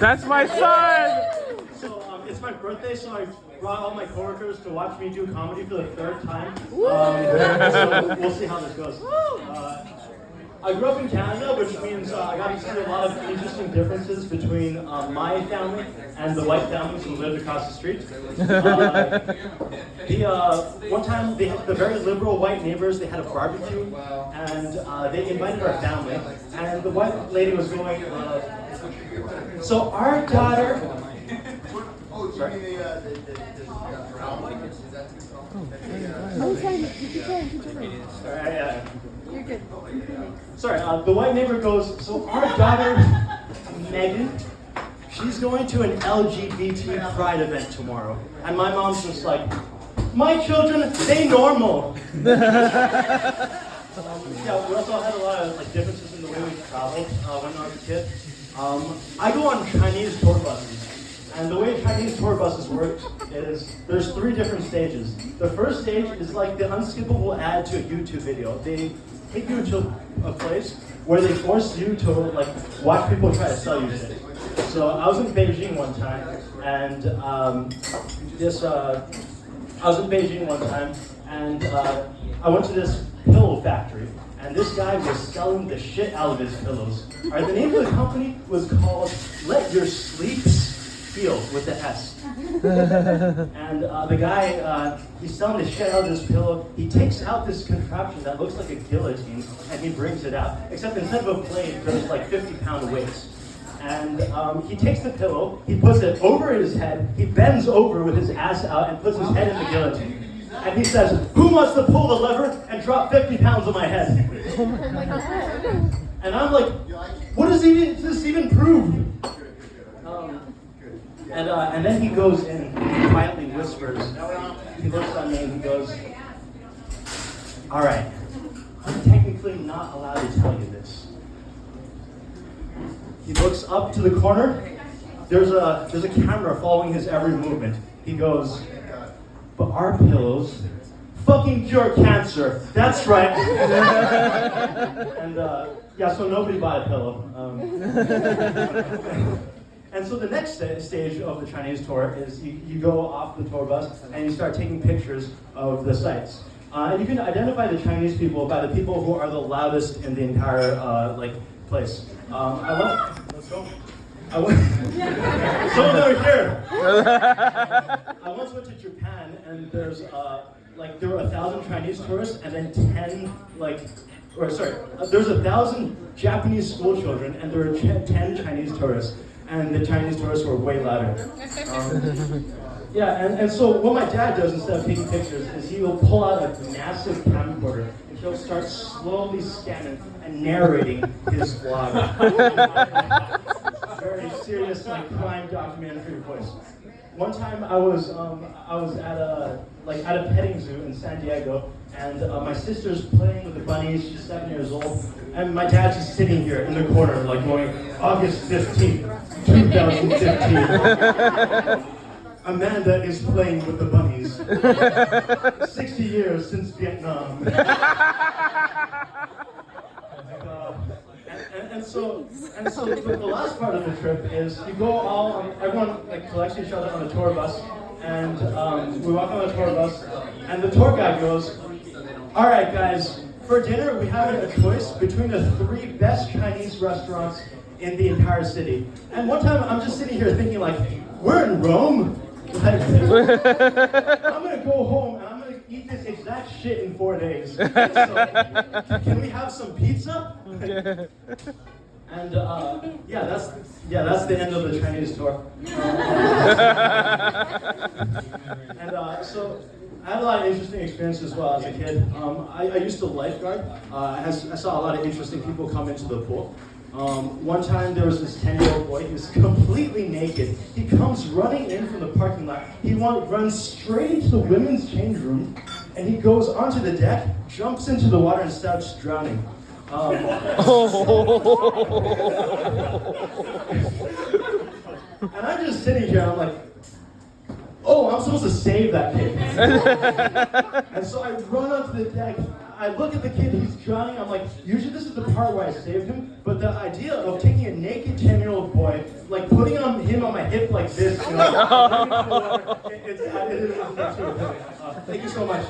That's my son! So it's my birthday, so I brought all my coworkers to watch me do comedy for the third time. So we'll see how this goes. I grew up in Canada, which means I got to see a lot of interesting differences between my family and the white families who lived across the street. One time, the very liberal white neighbors, they had a barbecue, and they invited our family, and the white lady was going, so our daughter... Sorry. You're good. Sorry, the white neighbor goes, so our daughter, Megan, she's going to an LGBT pride event tomorrow. And my mom's just like, my children, they normal. Yeah, we also had a lot of differences in the way we traveled when I was a kid. I go on Chinese tour buses. And the way Chinese tour buses work is there's 3 different stages. The first stage is like the unskippable ad to a YouTube video. They take you to a place where they force you to watch people try to sell you shit. So I was in Beijing one time, and I went to this pillow factory, and this guy was selling the shit out of his pillows. All right, the name of the company was called Let Your Sleeps Feel with the S. And the guy, he's selling the shit out of this pillow. He takes out this contraption that looks like a guillotine, and he brings it out. Except instead of a blade, there's 50-pound weights. And he takes the pillow, he puts it over his head, he bends over with his ass out and puts his head in the guillotine. And he says, who wants to pull the lever and drop 50 pounds on my head? Oh my God. And I'm like, what does this even prove? And then he goes in and he quietly whispers. He looks at me and he goes, all right, I'm technically not allowed to tell you this. He looks up to the corner. There's a camera following his every movement. He goes, but our pillows fucking cure cancer. That's right. And so nobody bought a pillow. And so the next stage of the Chinese tour is you go off the tour bus and you start taking pictures of the sites. And you can identify the Chinese people by the people who are the loudest in the entire place. Let's go. Someone over here. I once went to Japan, and there's there were 1,000 Chinese tourists, and then 10 there's 1,000 Japanese school children, and there were 10 Chinese tourists, and the Chinese tourists were way louder. And so what my dad does instead of taking pictures is he will pull out a massive camcorder and he'll start slowly scanning and narrating his vlog. Very serious crime documentary voice. One time I was at a petting zoo in San Diego, and my sister's playing with the bunnies. She's 7 years old, and my dad's just sitting here in the corner going, August 15th, 2015. Amanda is playing with the bunnies. 60 years since Vietnam. And so the last part of the trip is you go everyone collects each other on a tour bus, and we walk on the tour bus, and the tour guide goes, all right guys, for dinner we have a choice between the 3 best Chinese restaurants in the entire city. And one time I'm just sitting here thinking we're in Rome? I'm gonna go home and I'm gonna eat this exact shit in 4 days. So, can we have some pizza? And that's the end of the Chinese tour. So I had a lot of interesting experiences as well as a kid. I used to lifeguard. I saw a lot of interesting people come into the pool. One time there was this 10-year-old boy, he was completely naked. He comes running in from the parking lot. He runs straight into the women's change room, and he goes onto the deck, jumps into the water, and starts drowning. And I'm just sitting here, I'm like, oh, I'm supposed to save that kid. And so I run onto the deck. I look at the kid, he's drowning. I'm like, usually this is the part where I saved him, but the idea of taking a naked 10-year-old boy, like putting him on my hip like this, you know, it is thank you so much.